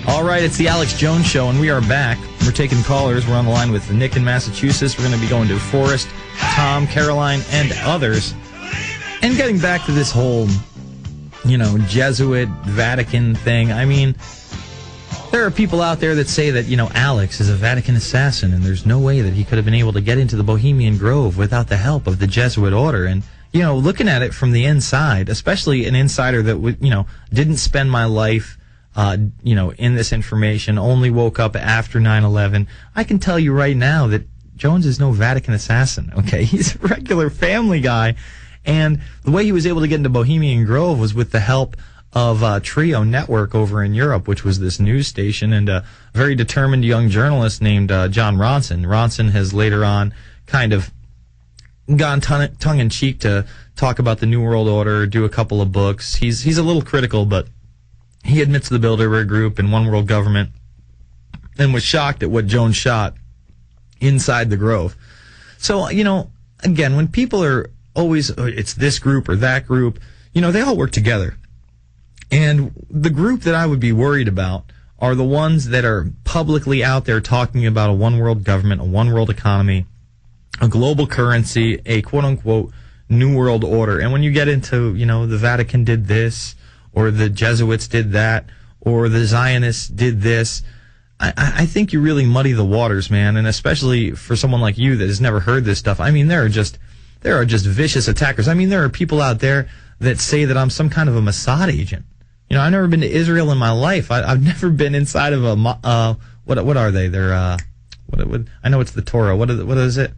All right, it's the Alex Jones Show, and we are back. We're taking callers. We're on the line with Nick in Massachusetts. We're going to be going to Forrest, Tom, Caroline, and others. And getting back to this whole, Jesuit, Vatican thing. I mean, there are people out there that say that, Alex is a Vatican assassin, and there's no way that he could have been able to get into the Bohemian Grove without the help of the Jesuit order. And, looking at it from the inside, especially an insider that, didn't spend my life in this information, only woke up after 9/11. I can tell you right now that Jones is no Vatican assassin, okay? He's a regular family guy. And the way he was able to get into Bohemian Grove was with the help of Trio Network over in Europe, which was this news station, and a very determined young journalist named John Ronson. Ronson has later on kind of gone tongue-in-cheek to talk about the New World Order, do a couple of books. He's a little critical, but he admits the Bilderberg Group and One World Government, and was shocked at what Jones shot inside the Grove. So, again, when people are always, it's this group or that group, they all work together. And the group that I would be worried about are the ones that are publicly out there talking about a one world government, a one world economy, a global currency, a quote-unquote New World Order. And when you get into, the Vatican did this, or the Jesuits did that, or the Zionists did this, I think you really muddy the waters, man. And especially for someone like you that has never heard this stuff. I mean, there are just vicious attackers. I mean, there are people out there that say that I'm some kind of a Mossad agent. I've never been to Israel in my life. I've never been inside of a what are they? They're I know it's the Torah. What is it?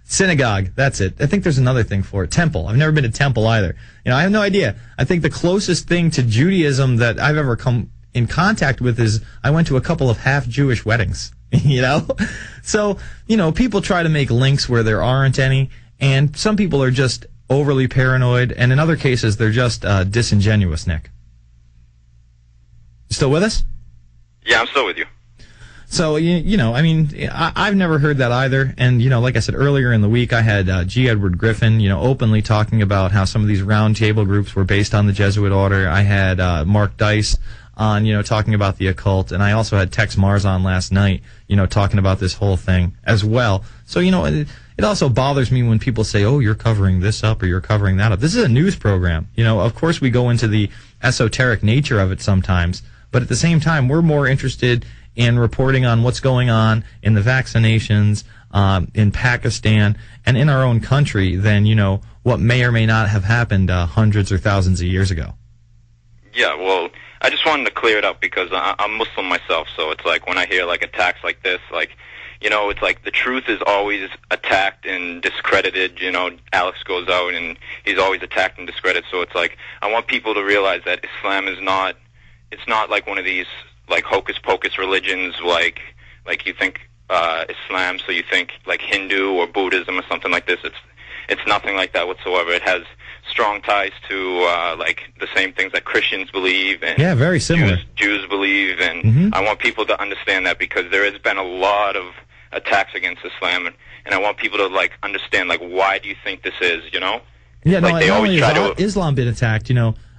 Synagogue. That's it. I think there's another thing for it. Temple. I've never been to temple either. I have no idea. I think the closest thing to Judaism that I've ever come in contact with is I went to a couple of half-Jewish weddings. So people try to make links where there aren't any, and some people are just overly paranoid, and in other cases they're just disingenuous. Nick, still with us? Yeah, I'm still with you. So, I've never heard that either. And, like I said earlier in the week, I had G. Edward Griffin, openly talking about how some of these round table groups were based on the Jesuit order. I had Mark Dice on, talking about the occult. And I also had Texe Mars on last night, talking about this whole thing as well. So, it also bothers me when people say, oh, you're covering this up or you're covering that up. This is a news program. Of course we go into the esoteric nature of it sometimes. But at the same time, we're more interested in reporting on what's going on in the vaccinations, in Pakistan, and in our own country than, what may or may not have happened hundreds or thousands of years ago. Yeah, well, I just wanted to clear it up because I'm Muslim myself, so it's like when I hear, attacks like this, it's like the truth is always attacked and discredited. Alex goes out and he's always attacked and discredited, so it's like I want people to realize that Islam is not, it's not like one of these hocus pocus religions like you think Islam, so you think like Hindu or Buddhism or something like this. It's nothing like that whatsoever. It has strong ties to the same things that Christians believe and very similar. Jews believe, and I want people to understand that because there has been a lot of attacks against Islam, and I want people to understand why do you think this is, Yeah, they always try to. Islam been attacked,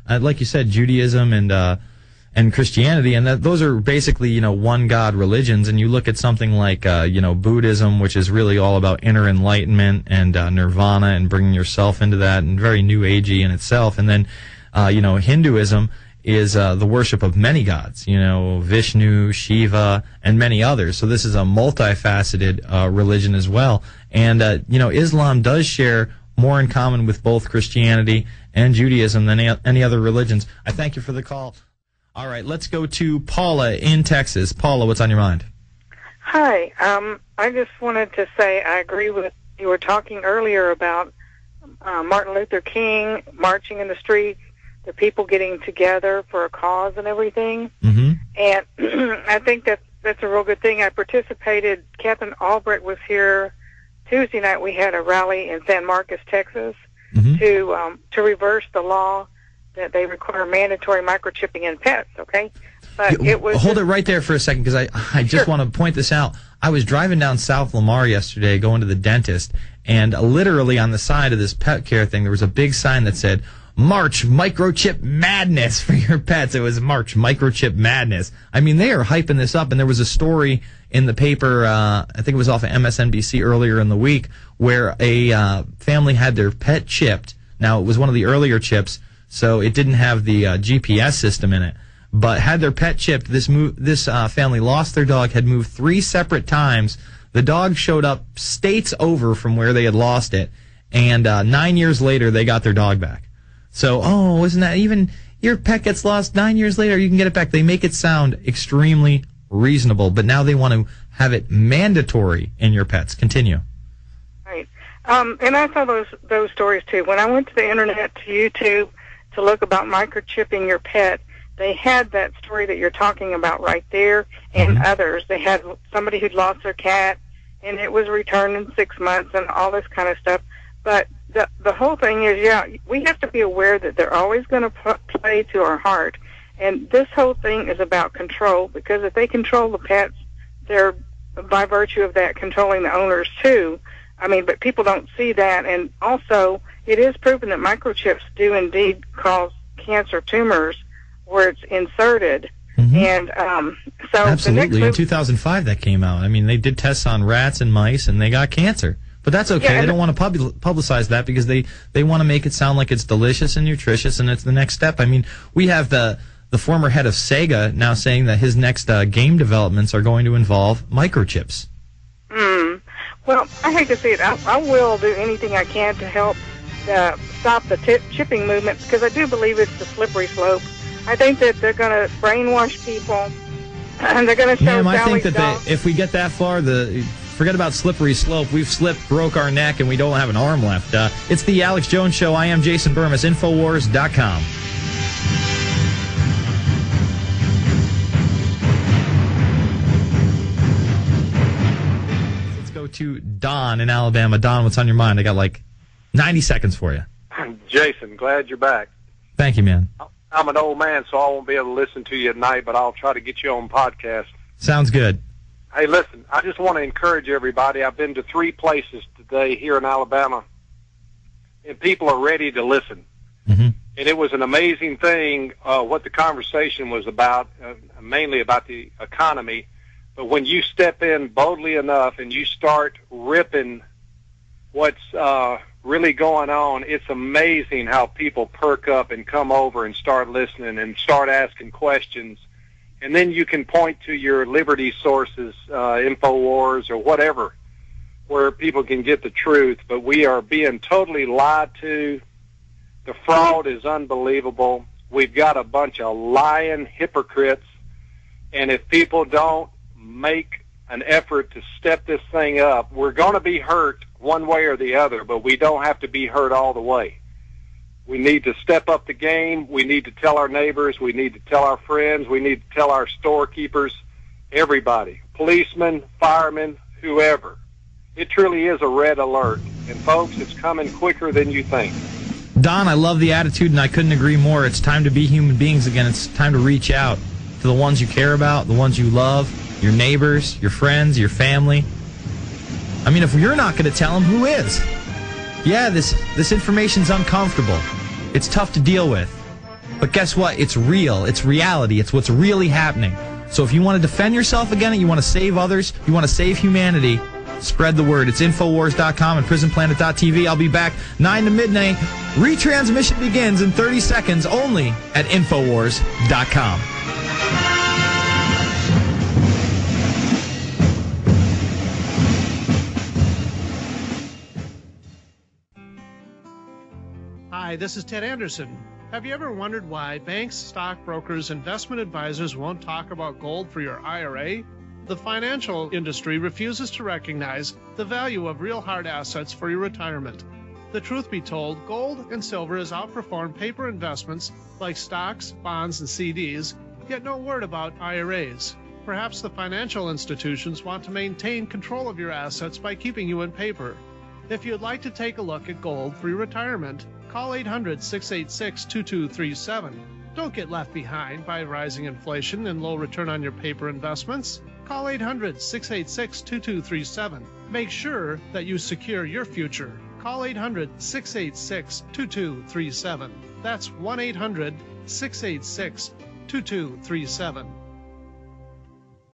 like you said, Judaism and Christianity, and those are basically, one God religions. And you look at something like, Buddhism, which is really all about inner enlightenment and nirvana and bringing yourself into that, and very new agey in itself. And then, Hinduism is the worship of many gods, Vishnu, Shiva, and many others. So this is a multifaceted religion as well. And, Islam does share more in common with both Christianity and Judaism than any other religions. I thank you for the call. All right, let's go to Paula in Texas. Paula, what's on your mind? Hi. I just wanted to say I agree with you were talking earlier about Martin Luther King marching in the streets, the people getting together for a cause and everything. Mm-hmm. And I think that's a real good thing. I participated. Captain Albrecht was here Tuesday night. We had a rally in San Marcos, Texas, to reverse the law that they require mandatory microchipping in pets, okay? But it was hold it right there for a second, because I just want to point this out. I was driving down South Lamar yesterday going to the dentist, and literally on the side of this pet care thing, there was a big sign that said, March Microchip Madness for your pets. It was March Microchip Madness. I mean, they are hyping this up, and there was a story in the paper, I think it was off of MSNBC earlier in the week, where a family had their pet chipped. Now, it was one of the earlier chips, so it didn't have the GPS system in it, but had their pet chipped. This family lost their dog, had moved 3 separate times. The dog showed up states over from where they had lost it, and 9 years later, they got their dog back. So, isn't that even your pet gets lost 9 years later, you can get it back. They make it sound extremely reasonable, but now they want to have it mandatory in your pets. Continue. Right. And I saw those stories too. When I went to the internet, to YouTube, to look about microchipping your pet, they had that story that you're talking about right there, and others. They had somebody who'd lost their cat, and it was returned in 6 months, and all this kind of stuff. But the whole thing is, we have to be aware that they're always going to play to our heart. And this whole thing is about control, because if they control the pets, they're, by virtue of that, controlling the owners too. I mean, but people don't see that. And also, it is proven that microchips do indeed cause cancer tumors where it's inserted. And so absolutely, in 2005 that came out. I mean, they did tests on rats and mice, and they got cancer. But that's okay. Yeah, they don't want to publicize that because they want to make it sound like it's delicious and nutritious, and it's the next step. I mean, we have the former head of Sega now saying that his next game developments are going to involve microchips. Well, I hate to see it. I will do anything I can to help stop the chipping movement, because I do believe it's a slippery slope. I think that they're going to brainwash people, and they're going to show I think that if we get that far, forget about slippery slope. We've slipped, broke our neck, and we don't have an arm left. It's the Alex Jones Show. I am Jason Bermas, INFOWARRIOR.com. Let's go to Don in Alabama. Don, what's on your mind? I got like 90 seconds for you. Jason, glad you're back. Thank you, man. I'm an old man, so I won't be able to listen to you at night, but I'll try to get you on podcast. Sounds good. Hey, listen, I just want to encourage everybody. I've been to 3 places today here in Alabama, and people are ready to listen. And it was an amazing thing what the conversation was about, mainly about the economy. But when you step in boldly enough and you start ripping what's really going on, it's amazing how people perk up and come over and start listening and start asking questions. And then you can point to your Liberty sources, InfoWars or whatever, where people can get the truth. But we are being totally lied to. The fraud is unbelievable. We've got a bunch of lying hypocrites. And if people don't make an effort to step this thing up, we're going to be hurt one way or the other, but we don't have to be hurt all the way. We need to step up the game. We need to tell our neighbors. We need to tell our friends. We need to tell our storekeepers, everybody, policemen, firemen, whoever. It truly is a red alert. And, folks, it's coming quicker than you think. Don, I love the attitude, and I couldn't agree more. It's time to be human beings again. It's time to reach out to the ones you care about, the ones you love, your neighbors, your friends, your family. I mean, if you're not going to tell them, who is? Yeah, this information's uncomfortable. It's tough to deal with. But guess what? It's real. It's reality. It's what's really happening. So if you want to defend yourself again, you want to save others, you want to save humanity, spread the word. It's InfoWars.com and PrisonPlanet.tv. I'll be back 9 to midnight. Retransmission begins in 30 seconds only at InfoWars.com. Hi, this is Ted Anderson. Have you ever wondered why banks, stockbrokers, investment advisors won't talk about gold for your IRA? The financial industry refuses to recognize the value of real hard assets for your retirement. The truth be told, gold and silver has outperformed paper investments like stocks, bonds, and CDs, yet no word about IRAs. Perhaps the financial institutions want to maintain control of your assets by keeping you in paper. If you'd like to take a look at gold for your retirement, call 800-686-2237. Don't get left behind by rising inflation and low return on your paper investments. Call 800-686-2237. Make sure that you secure your future. Call 800-686-2237. That's 1-800-686-2237.